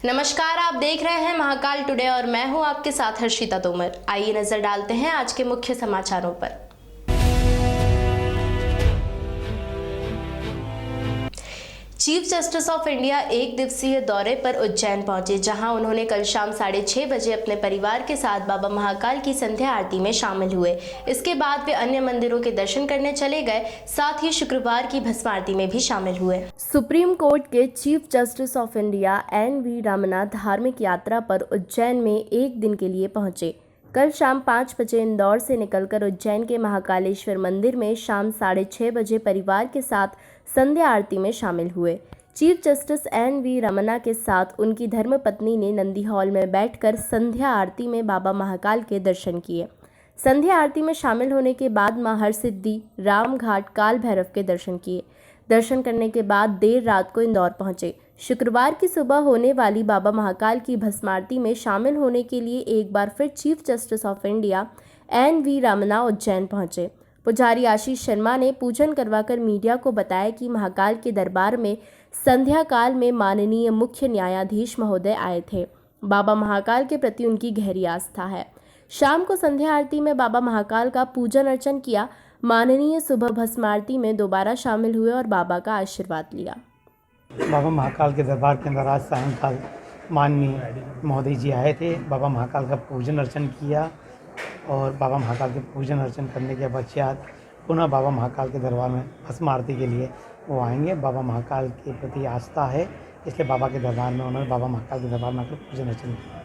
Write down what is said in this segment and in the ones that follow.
नमस्कार, आप देख रहे हैं महाकाल टुडे और मैं हूं आपके साथ हर्षिता तोमर। आइए नजर डालते हैं आज के मुख्य समाचारों पर। चीफ जस्टिस ऑफ इंडिया एक दिवसीय दौरे पर उज्जैन पहुंचे, जहां उन्होंने कल शाम 6:30 बजे अपने परिवार के साथ बाबा महाकाल की संध्या आरती में शामिल हुए। इसके बाद वे अन्य मंदिरों के दर्शन करने चले गए, साथ ही शुक्रवार की भस्म आरती में भी शामिल हुए। सुप्रीम कोर्ट के chief justice of India NV Ramana धार्मिक यात्रा पर उज्जैन में एक दिन के लिए पहुंचे। कल शाम 5 बजे इंदौर से निकलकर उज्जैन के महाकालेश्वर मंदिर में शाम 6:30 बजे परिवार के साथ संध्या आरती में शामिल हुए। चीफ जस्टिस NV रमन्ना के साथ उनकी धर्मपत्नी ने नंदी हॉल में बैठकर संध्या आरती में बाबा महाकाल के दर्शन किए। संध्या आरती में शामिल होने के बाद मां हरसिद्धि, रामघाट, काल भैरव के दर्शन किए। दर्शन करने के बाद देर रात को इंदौर पहुंचे। शुक्रवार की सुबह होने वाली बाबा महाकाल की भस्म आरती में शामिल होने के लिए एक बार फिर chief justice of India NV Ramana Ujjain पहुंचे। पुजारी आशीष शर्मा ने पूजन करवाकर मीडिया को बताया कि महाकाल के दरबार में संध्या काल में माननीय मुख्य न्यायाधीश महोदय आए थे। बाबा महाकाल के प्रति उनकी गहरी आस्था है। शाम को संध्या आरती में बाबा महाकाल का पूजन अर्चन किया। माननीय सुबह भस्म आरती में दोबारा शामिल हुए और बाबा का आशीर्वाद लिया। बाबा महाकाल के दरबार के अंदर आज सायंकाल माननीय महोदय जी आए थे। बाबा महाकाल का पूजन अर्चन किया और बाबा महाकाल के पूजन अर्चन करने के पश्चात पुनः बाबा महाकाल के दरबार में भस्म आरती के लिए वो आएंगे। बाबा महाकाल के प्रति आस्था है, इसलिए बाबा के दरबार में उन्होंने बाबा महाकाल के दरबार में आकर पूजन अर्चन किया।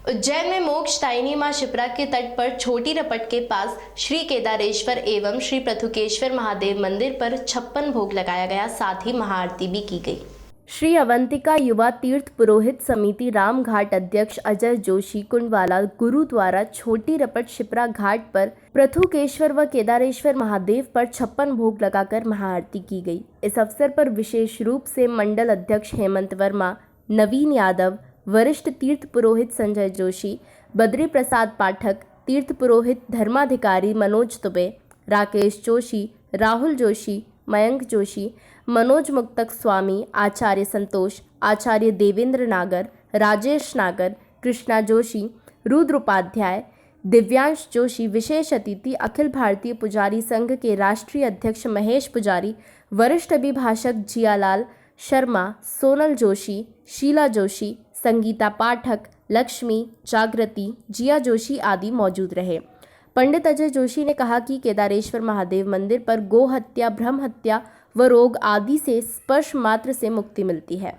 उज्जैन में मोक्षदायिनी मां शिप्रा के तट पर छोटी रपट के पास श्री केदारेश्वर एवं श्री पृथुकेश्वर महादेव मंदिर पर 56 भोग लगाया गया, साथ ही महाआरती भी की गई। श्री अवंतिका युवा तीर्थ पुरोहित समिति रामघाट अध्यक्ष अजय जोशी कुंडवाला गुरु द्वारा छोटी रपट शिप्रा घाट पर पृथुकेश्वर व केदारेश्वर महादेव पर 56 भोग लगाकर महाआरती की गई। इस अवसर पर विशेष रूप से मंडल अध्यक्ष हेमंत वर्मा, नवीन यादव, वरिष्ठ तीर्थ पुरोहित संजय जोशी, बद्री प्रसाद पाठक, तीर्थ पुरोहित धर्माधिकारी मनोज दुबे, राकेश जोशी, राहुल जोशी, मयंक जोशी, मनोज मुक्तक स्वामी, आचार्य संतोष, आचार्य देवेंद्र नागर, राजेश नागर, कृष्णा जोशी, रुद्र उपाध्याय, दिव्यांश जोशी, विशेष अतिथि अखिल भारतीय पुजारी संघ के राष्ट्रीय अध्यक्ष महेश पुजारी, वरिष्ठ अभिभाषक जियालाल शर्मा, सोनल जोशी, शीला जोशी, संगीता पाठक, लक्ष्मी, जागृति, जिया जोशी आदि मौजूद रहे। पंडित अजय जोशी ने कहा कि केदारेश्वर महादेव मंदिर पर गो हत्या, भ्रम हत्या व रोग आदि से स्पर्श मात्र से मुक्ति मिलती है।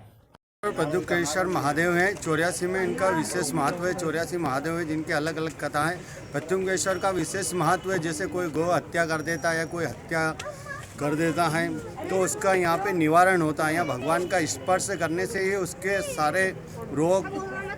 पृथुकेश्वर महादेव हैं, 84 में इनका विशेष महत्व है। 84 महादेव है जिनके अलग अलग कथा है। पृथुकेश्वर का विशेष महत्व है, जैसे कोई गो हत्या कर देता है या कोई हत्या कर देता है तो उसका यहाँ पे निवारण होता है। यहाँ भगवान का स्पर्श करने से ही उसके सारे रोग,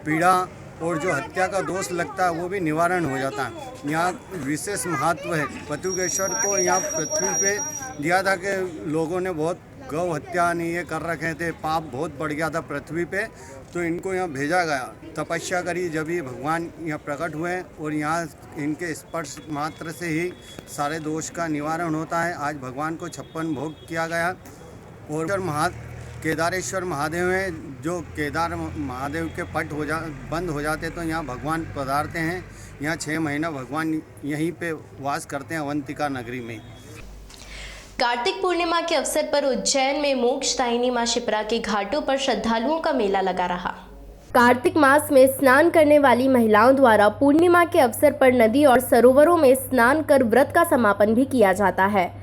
पीड़ा और जो हत्या का दोष लगता है वो भी निवारण हो जाता है। यहाँ विशेष महत्व है। पृथुकेश्वर को यहाँ पृथ्वी पे दिया था कि लोगों ने बहुत गौ हत्या नहीं ये कर रखे थे, पाप बहुत बढ़ गया था पृथ्वी पे, तो इनको यहाँ भेजा गया। तपस्या करी, जब ये भगवान यहाँ प्रकट हुए और यहाँ इनके स्पर्श मात्र से ही सारे दोष का निवारण होता है। आज भगवान को 56 भोग किया गया। और केदारेश्वर महादेव हैं, जो केदार महादेव के पट बंद हो जाते तो यहाँ भगवान पधारते हैं। यहाँ 6 महीना भगवान यहीं पे वास करते हैं अवंतिका नगरी में। कार्तिक पूर्णिमा के अवसर पर उज्जैन में मोक्षदायिनी मां शिप्रा के घाटों पर श्रद्धालुओं का मेला लगा रहा। कार्तिक मास में स्नान करने वाली महिलाओं द्वारा पूर्णिमा के अवसर पर नदी और सरोवरों में स्नान कर व्रत का समापन भी किया जाता है।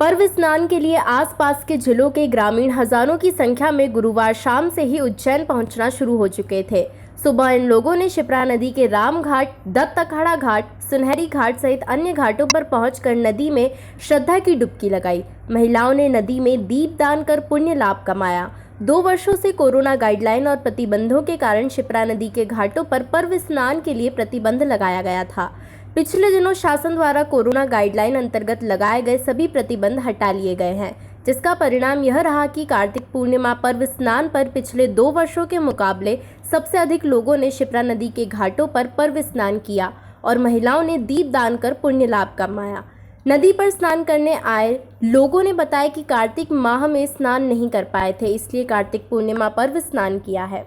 पर्व स्नान के लिए आसपास के जिलों के ग्रामीण हजारों की संख्या में गुरुवार शाम से ही उज्जैन पहुंचना शुरू हो चुके थे। सुबह इन लोगों ने शिप्रा नदी के रामघाट, दत्त अखाड़ा घाट, सुनहरी घाट सहित अन्य घाटों पर पहुंचकर नदी में श्रद्धा की डुबकी लगाई। महिलाओं ने नदी में दीप दान कर पुण्य लाभ कमाया। 2 वर्षों से कोरोना गाइडलाइन और प्रतिबंधों के कारण शिप्रा नदी के घाटों पर पर्व स्नान के लिए प्रतिबंध लगाया गया था। पिछले दिनों शासन द्वारा कोरोना गाइडलाइन अंतर्गत लगाए गए सभी प्रतिबंध हटा लिए गए हैं, जिसका परिणाम यह रहा कि कार्तिक पूर्णिमा पर्व स्नान पर पिछले 2 वर्षों के मुकाबले सबसे अधिक लोगों ने शिप्रा नदी के घाटों पर पर्व स्नान किया और महिलाओं ने दीप दान कर पुण्य लाभ कमाया। नदी पर स्नान करने आए लोगों ने बताया कि कार्तिक माह में स्नान नहीं कर पाए थे, इसलिए कार्तिक पूर्णिमा पर्व स्नान किया है।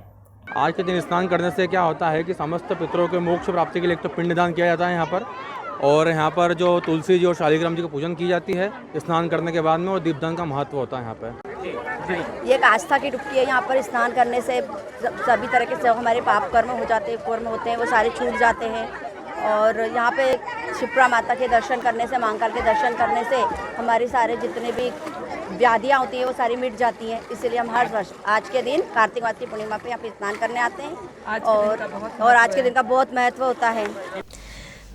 आज के दिन स्नान करने से क्या होता है कि समस्त पितरों के मोक्ष प्राप्ति के लिए एक तो पिंडदान किया जाता है यहाँ पर, और यहाँ पर जो तुलसी जी और शालिग्राम जी की पूजन की जाती है स्नान करने के बाद में, और दीपदान का महत्व होता है यहाँ पर। ये एक आस्था की डुबकी है। यहाँ पर स्नान करने से सभी तरह के हमारे पाप कर्म होते हैं वो सारे छूट जाते हैं। और यहाँ पे शिप्रा माता के दर्शन करने से, महाकाल के दर्शन करने से हमारी सारे जितने भी व्याधियाँ होती हैं वो सारी मिट जाती हैं। इसलिए हम हर वर्ष आज के दिन कार्तिक मास की पूर्णिमा पे यहाँ पे स्नान करने आते हैं और आज के दिन का बहुत महत्व होता है।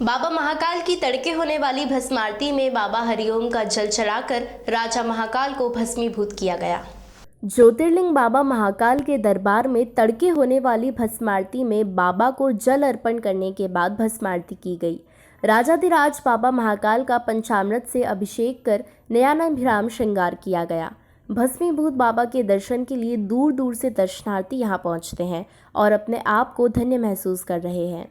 बाबा महाकाल की तड़के होने वाली भस्म आरती में बाबा हरिओम का जल चढ़ाकर राजा महाकाल को भस्मीभूत किया गया। ज्योतिर्लिंग बाबा महाकाल के दरबार में तड़के होने वाली भस्म आरती में बाबा को जल अर्पण करने के बाद भस्म आरती की गई। राजाधिराज बाबा महाकाल का पंचामृत से अभिषेक कर नयनाभिराम श्रृंगार किया गया। भस्मीभूत बाबा के दर्शन के लिए दूर दूर से दर्शनार्थी यहाँ पहुँचते हैं और अपने आप को धन्य महसूस कर रहे हैं।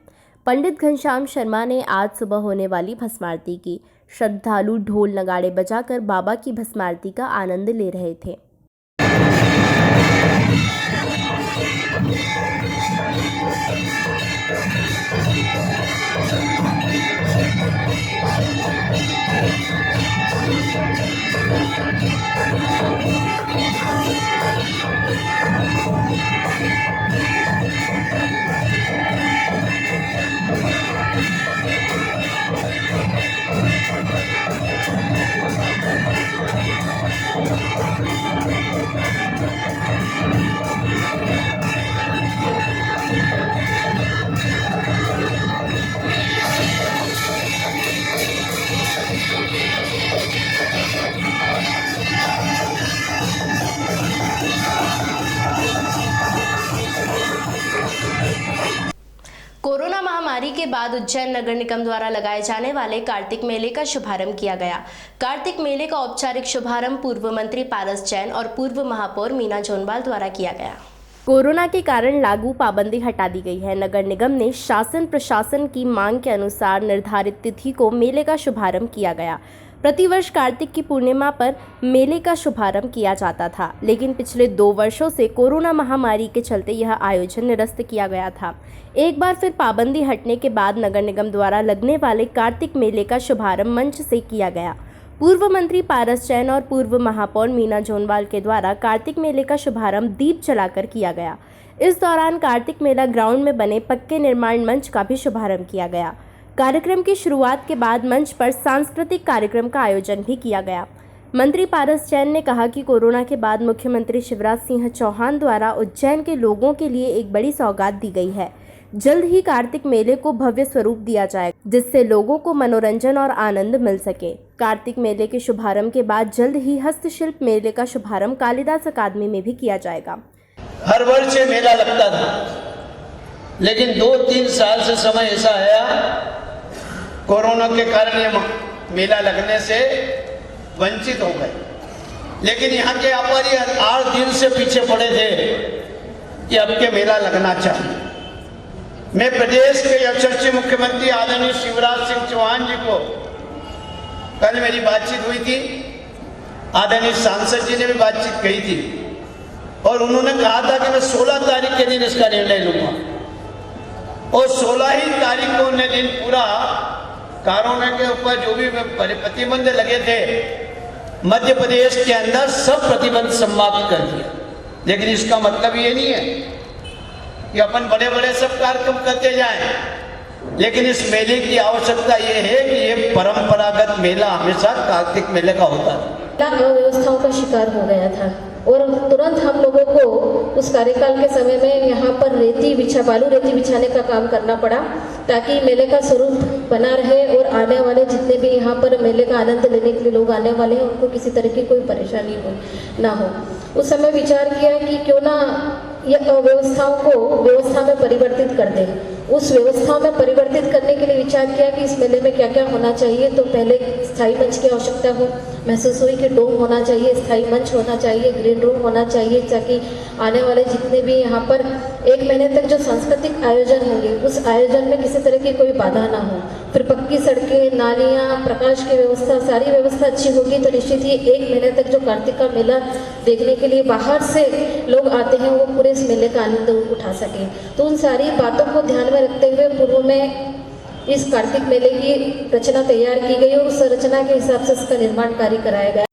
पंडित घनश्याम शर्मा ने आज सुबह होने वाली भस्म आरती की। श्रद्धालु ढोल नगाड़े बजाकर बाबा की भस्म आरती का आनंद ले रहे थे। कोरोना महामारी के बाद उज्जैन नगर निगम द्वारा लगाए जाने वाले कार्तिक मेले का शुभारंभ किया गया। कार्तिक मेले का औपचारिक शुभारंभ पूर्व मंत्री पारस जैन और पूर्व महापौर मीना जोनवाल द्वारा किया गया। कोरोना के कारण लागू पाबंदी हटा दी गई है। नगर निगम ने शासन प्रशासन की मांग के अनुसार निर्धारित तिथि को मेले का शुभारंभ किया गया। प्रतिवर्ष कार्तिक की पूर्णिमा पर मेले का शुभारंभ किया जाता था, लेकिन पिछले 2 वर्षों से कोरोना महामारी के चलते यह आयोजन निरस्त किया गया था। एक बार फिर पाबंदी हटने के बाद नगर निगम द्वारा लगने वाले कार्तिक मेले का शुभारंभ मंच से किया गया। पूर्व मंत्री पारस जैन और पूर्व महापौर मीना जोनवाल के द्वारा कार्तिक मेले का शुभारंभ दीप जलाकर किया गया। इस दौरान कार्तिक मेला ग्राउंड में बने पक्के निर्माण मंच का भी शुभारंभ किया गया। कार्यक्रम की शुरुआत के बाद मंच पर सांस्कृतिक कार्यक्रम का आयोजन भी किया गया। मंत्री पारस जैन ने कहा कि कोरोना के बाद मुख्यमंत्री शिवराज सिंह चौहान द्वारा उज्जैन के लोगों के लिए एक बड़ी सौगात दी गई है। जल्द ही कार्तिक मेले को भव्य स्वरूप दिया जाएगा, जिससे लोगों को मनोरंजन और आनंद मिल सके। कार्तिक मेले के शुभारंभ के बाद जल्द ही हस्तशिल्प मेले का शुभारंभ कालिदास अकादमी में भी किया जाएगा। हर वर्ष ये मेला लगता था, लेकिन 2-3 साल से समय ऐसा आया कोरोना के कारण ये मेला लगने से वंचित हो गए। लेकिन यहाँ के व्यापारी 8 दिन से पीछे पड़े थे कि अब के मेला लगना चाहिए। मैं प्रदेश के यशस्वी मुख्यमंत्री आदरणीय शिवराज सिंह चौहान जी को कल मेरी बातचीत हुई थी, आदरणीय सांसद जी ने भी बातचीत कही थी और उन्होंने कहा था कि मैं 16 तारीख के दिन इसका निर्णय लूंगा और 16 ही तारीख को उन्हें दिन पूरा कोरोना के ऊपर जो भी प्रतिबंध लगे थे मध्य प्रदेश के अंदर सब प्रतिबंध समाप्त कर दिया। लेकिन इसका मतलब ये नहीं है कि अपन बड़े बड़े सब कार्यक्रम करते जाएं, लेकिन इस मेले की आवश्यकता ये है कि ये परंपरागत मेला हमेशा कार्तिक मेले का होता है। अव्यवस्थाओं का शिकार हो गया था और तुरंत हम लोगों को उस कार्यकाल के समय में यहाँ पर बालू रेती बिछाने का काम करना पड़ा, ताकि मेले का स्वरूप बना रहे और आने वाले जितने भी यहाँ पर मेले का आनंद लेने के लिए लोग आने वाले हैं उनको किसी तरह की कोई परेशानी ना हो। उस समय विचार किया कि क्यों ना ये अव्यवस्थाओं को व्यवस्था में परिवर्तित कर दें। उस व्यवस्था में परिवर्तित करने के लिए विचार किया कि इस मेले में क्या क्या होना चाहिए। तो पहले स्थायी मंच की आवश्यकता हो महसूस हुई कि डोम होना चाहिए, स्थायी मंच होना चाहिए, ग्रीन रूम होना चाहिए, ताकि आने वाले जितने भी यहाँ पर 1 महीने तक जो सांस्कृतिक आयोजन होंगे उस आयोजन में किसी तरह की कोई बाधा ना हो। फिर पक्की सड़कें, नालियाँ, प्रकाश की व्यवस्था, सारी व्यवस्था अच्छी होगी तो निश्चित ही 1 महीने तक जो कार्तिक का मेला देखने के लिए बाहर से लोग आते हैं वो पूरे इस मेले का आनंद उठा सकें। तो उन सारी बातों को ध्यान में रखते हुए पूर्व में इस कार्तिक मेले की रचना तैयार की गई और उस रचना के हिसाब से इसका निर्माण कार्य कराया गया।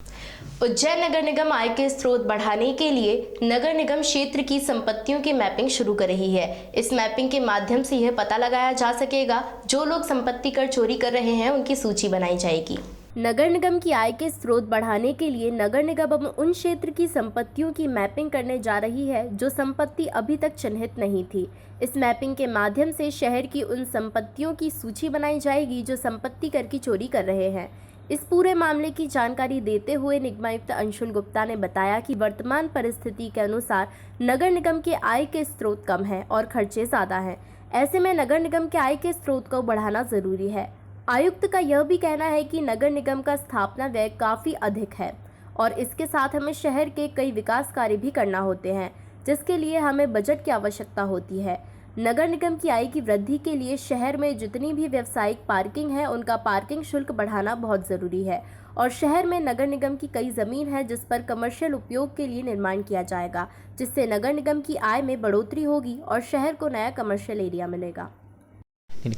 उज्जैन नगर निगम आय के स्रोत बढ़ाने के लिए नगर निगम क्षेत्र की संपत्तियों की मैपिंग शुरू कर रही है। इस मैपिंग के माध्यम से यह पता लगाया जा सकेगा जो लोग संपत्ति कर चोरी कर रहे हैं उनकी सूची बनाई जाएगी। नगर निगम की आय के स्रोत बढ़ाने के लिए नगर निगम उन क्षेत्र की संपत्तियों की मैपिंग करने जा रही है जो संपत्ति अभी तक चिन्हित नहीं थी। इस मैपिंग के माध्यम से शहर की उन संपत्तियों की सूची बनाई जाएगी जो संपत्ति कर की चोरी कर रहे हैं। इस पूरे मामले की जानकारी देते हुए निगमायुक्त अंशुल गुप्ता ने बताया कि वर्तमान परिस्थिति के अनुसार नगर निगम के आय के स्रोत कम हैं और खर्चे ज़्यादा हैं। ऐसे में नगर निगम के आय के स्रोत को बढ़ाना ज़रूरी है। आयुक्त का यह भी कहना है कि नगर निगम का स्थापना व्यय काफ़ी अधिक है और इसके साथ हमें शहर के कई विकास कार्य भी करना होते हैं जिसके लिए हमें बजट की आवश्यकता होती है। नगर निगम की आय की वृद्धि के लिए शहर में जितनी भी व्यावसायिक पार्किंग है उनका पार्किंग शुल्क बढ़ाना बहुत ज़रूरी है और शहर में नगर निगम की कई ज़मीन है जिस पर कमर्शियल उपयोग के लिए निर्माण किया जाएगा जिससे नगर निगम की आय में बढ़ोतरी होगी और शहर को नया कमर्शियल एरिया मिलेगा।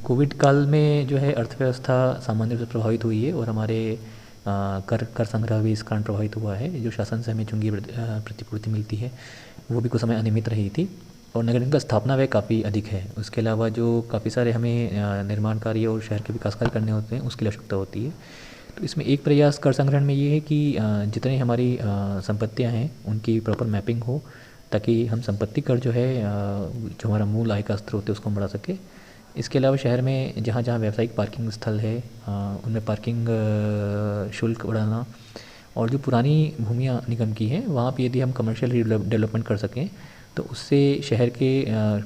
कोविड काल में जो है अर्थव्यवस्था सामान्य रूप से प्रभावित हुई है और हमारे कर संग्रह भी इस कारण प्रभावित हुआ है। जो शासन से हमें चुंगी प्रतिपूर्ति मिलती है वो भी कुछ समय अनियमित रही थी और नगर निगम का स्थापना व्यय काफ़ी अधिक है। उसके अलावा जो काफ़ी सारे हमें निर्माण कार्य और शहर के विकास कार्य करने होते हैं उसकी आवश्यकता होती है। तो इसमें एक प्रयास कर संग्रहण में ये है कि जितनी हमारी संपत्तियाँ हैं उनकी प्रॉपर मैपिंग हो ताकि हम संपत्ति कर जो है जो हमारा मूल आय का स्रोत है उसको बढ़ा सके। इसके अलावा शहर में जहाँ जहाँ व्यावसायिक पार्किंग स्थल है उनमें पार्किंग शुल्क बढ़ाना और जो पुरानी भूमियाँ निगम की हैं वहाँ पे यदि हम कमर्शियल डेवलपमेंट कर सकें तो उससे शहर के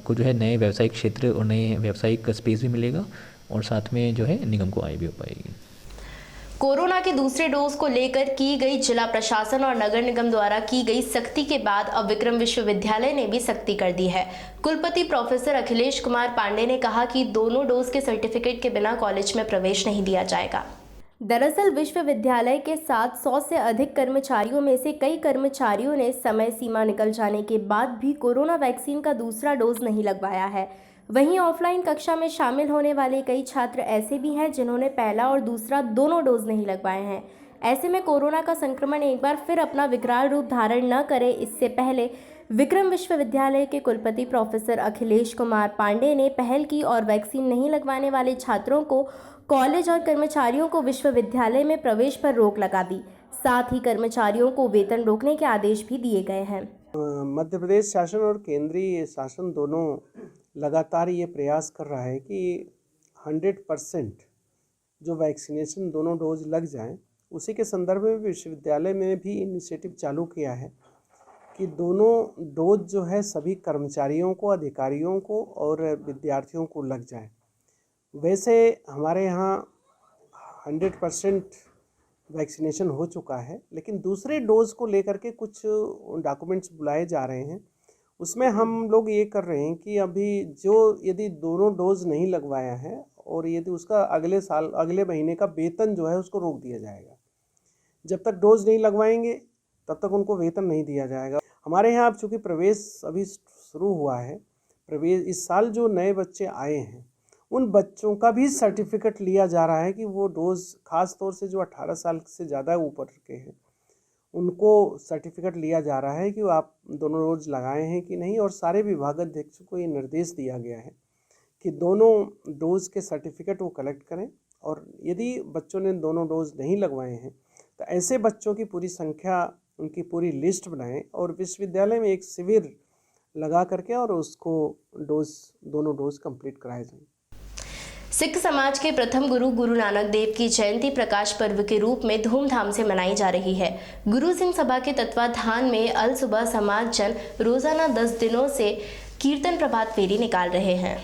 को जो है नए व्यावसायिक क्षेत्र और नए व्यावसायिक स्पेस भी मिलेगा और साथ में जो है निगम को आय भी हो पाएगी। कोरोना के दूसरे डोज को लेकर की गई जिला प्रशासन और नगर निगम द्वारा की गई सख्ती के बाद अब विक्रम विश्वविद्यालय ने भी सख्ती कर दी है। कुलपति प्रोफेसर अखिलेश कुमार पांडे ने कहा कि दोनों डोज के सर्टिफिकेट के बिना कॉलेज में प्रवेश नहीं दिया जाएगा। दरअसल विश्वविद्यालय के साथ 100 से अधिक कर्मचारियों में से कई कर्मचारियों ने समय सीमा निकल जाने के बाद भी कोरोना वैक्सीन का दूसरा डोज नहीं लगवाया है। वहीं ऑफलाइन कक्षा में शामिल होने वाले कई छात्र ऐसे भी हैं जिन्होंने पहला और दूसरा दोनों डोज नहीं लगवाए हैं। ऐसे में कोरोना का संक्रमण एक बार फिर अपना विकराल रूप धारण न करे, इससे पहले विक्रम विश्वविद्यालय के कुलपति प्रोफेसर अखिलेश कुमार पांडे ने पहल की और वैक्सीन नहीं लगवाने वाले छात्रों को, कॉलेज और कर्मचारियों को विश्वविद्यालय में प्रवेश पर रोक लगा दी। साथ ही कर्मचारियों को वेतन रोकने के आदेश भी दिए गए हैं। मध्य प्रदेश शासन और केंद्रीय शासन दोनों लगातार ये प्रयास कर रहा है कि 100% जो वैक्सीनेशन दोनों डोज लग जाएं। उसी के संदर्भ में विश्वविद्यालय में भी इनिशिएटिव चालू किया है कि दोनों डोज जो है सभी कर्मचारियों को, अधिकारियों को और विद्यार्थियों को लग जाए। वैसे हमारे यहाँ 100% वैक्सीनेशन हो चुका है, लेकिन दूसरे डोज को लेकर के कुछ डॉक्यूमेंट्स बुलाए जा रहे हैं। उसमें हम लोग ये कर रहे हैं कि अभी जो यदि दोनों डोज नहीं लगवाया है और यदि उसका अगले महीने का वेतन जो है उसको रोक दिया जाएगा। जब तक डोज नहीं लगवाएंगे तब तक उनको वेतन नहीं दिया जाएगा। हमारे यहाँ अब चूँकि प्रवेश अभी शुरू हुआ है, प्रवेश इस साल जो नए बच्चे आए हैं उन बच्चों का भी सर्टिफिकेट लिया जा रहा है कि वो डोज, ख़ास तौर से जो 18 साल से ज़्यादा ऊपर के हैं उनको सर्टिफिकेट लिया जा रहा है कि आप दोनों डोज लगाए हैं कि नहीं। और सारे विभागाध्यक्षों को ये निर्देश दिया गया है कि दोनों डोज के सर्टिफिकेट वो कलेक्ट करें और यदि बच्चों ने दोनों डोज नहीं लगवाए हैं तो ऐसे बच्चों की पूरी संख्या, उनकी पूरी लिस्ट बनाएं और विश्वविद्यालय में एक शिविर लगा करके और उसको दोनों डोज कंप्लीट कराए जाएँ। सिख समाज के प्रथम गुरु गुरु नानक देव की जयंती प्रकाश पर्व के रूप में धूमधाम से मनाई जा रही है। गुरु सिंह सभा के तत्वाधान में अल सुबह समाज जन रोजाना 10 दिनों से कीर्तन प्रभात फेरी निकाल रहे हैं।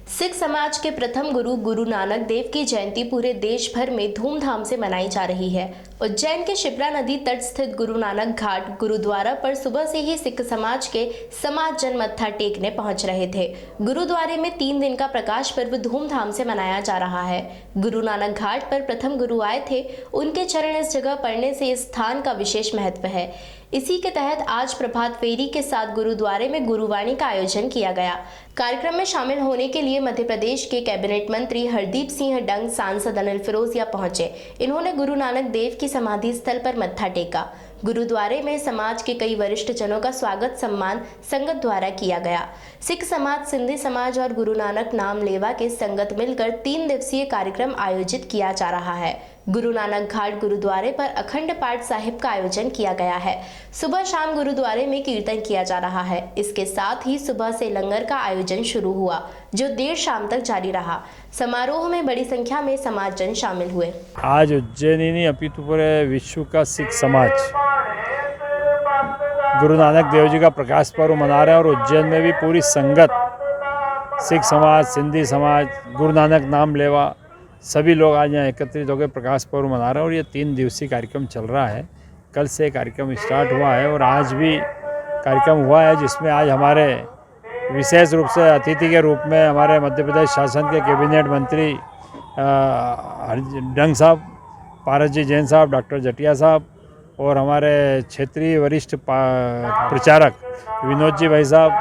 सिख समाज के प्रथम गुरु गुरु नानक देव की जयंती पूरे देश भर में धूमधाम से मनाई जा रही है। उज्जैन के शिप्रा नदी तट स्थित गुरु नानक घाट गुरुद्वारा पर सुबह से ही सिख समाज के समाज जन मत्था टेकने पहुंच रहे थे। गुरुद्वारे में 3 दिन का प्रकाश पर्व धूमधाम से मनाया जा रहा है। गुरु नानक घाट पर प्रथम गुरु आए थे, उनके चरण इस जगह पड़ने से इस स्थान का विशेष महत्व है। इसी के तहत आज प्रभात फेरी के साथ गुरुद्वारे में गुरुवाणी का आयोजन किया गया। कार्यक्रम में शामिल होने के लिए मध्य प्रदेश के कैबिनेट मंत्री हरदीप सिंह डंग, सांसद अनिल फिरोजिया पहुंचे। इन्होंने गुरु नानक देव की समाधि स्थल पर मत्था टेका। गुरुद्वारे में समाज के कई वरिष्ठ जनों का स्वागत सम्मान संगत द्वारा किया गया। सिख समाज, सिंधी समाज और गुरु नानक नाम लेवा के संगत मिलकर 3 दिवसीय कार्यक्रम आयोजित किया जा रहा है। गुरु नानक घाट गुरुद्वारे पर अखंड पाठ साहिब का आयोजन किया गया है। सुबह शाम गुरुद्वारे में कीर्तन किया जा रहा है। इसके साथ ही सुबह से लंगर का आयोजन शुरू हुआ, जो देर शाम तक जारी रहा। समारोह में बड़ी संख्या में समाजजन शामिल हुए। आज उज्जैन ही नहीं अपितु पूरे विश्व का सिख समाज गुरु नानक देव जी का प्रकाश पर्व मना रहे हैं और उज्जैन में भी पूरी संगत सिख समाज, सिंधी समाज, गुरु नानक नाम लेवा सभी लोग आज यहाँ एकत्रित होकर प्रकाश पर्व मना रहे हैं और ये 3 दिवसीय कार्यक्रम चल रहा है। कल से कार्यक्रम स्टार्ट हुआ है और आज भी कार्यक्रम हुआ है, जिसमें आज हमारे विशेष रूप से अतिथि के रूप में हमारे मध्य प्रदेश शासन के कैबिनेट मंत्री डंग साहब, पारस जी जैन साहब, डॉक्टर जटिया साहब और हमारे क्षेत्रीय वरिष्ठ प्रचारक विनोद जी भाई साहब,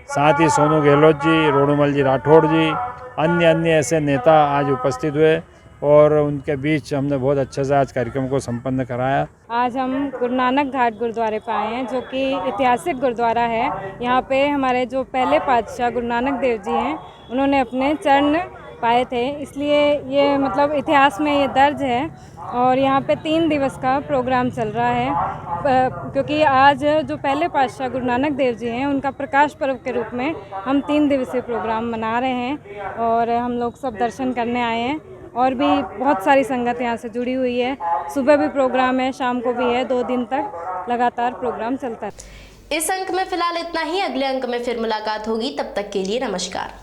साथ ही सोनू गहलोत जी, रोडूमल जी राठौड़ जी, अन्य ऐसे नेता आज उपस्थित हुए और उनके बीच हमने बहुत अच्छे से आज कार्यक्रम को संपन्न कराया। आज हम गुरु नानक घाट गुरुद्वारे पर आए हैं, जो कि ऐतिहासिक गुरुद्वारा है। यहाँ पे हमारे जो पहले पातशाह गुरु नानक देव जी हैं, उन्होंने अपने चरण पाए थे, इसलिए ये मतलब इतिहास में ये दर्ज है। और यहाँ पे 3 दिवस का प्रोग्राम चल रहा है, क्योंकि आज जो पहले पातशाह गुरु नानक देव जी हैं, उनका प्रकाश पर्व के रूप में हम 3 दिवसीय प्रोग्राम मना रहे हैं और हम लोग सब दर्शन करने आए हैं। और भी बहुत सारी संगत यहाँ से जुड़ी हुई है। सुबह भी प्रोग्राम है, शाम को भी है, 2 दिन तक लगातार प्रोग्राम चलता है। इस अंक में फिलहाल इतना ही। अगले अंक में फिर मुलाकात होगी, तब तक के लिए नमस्कार।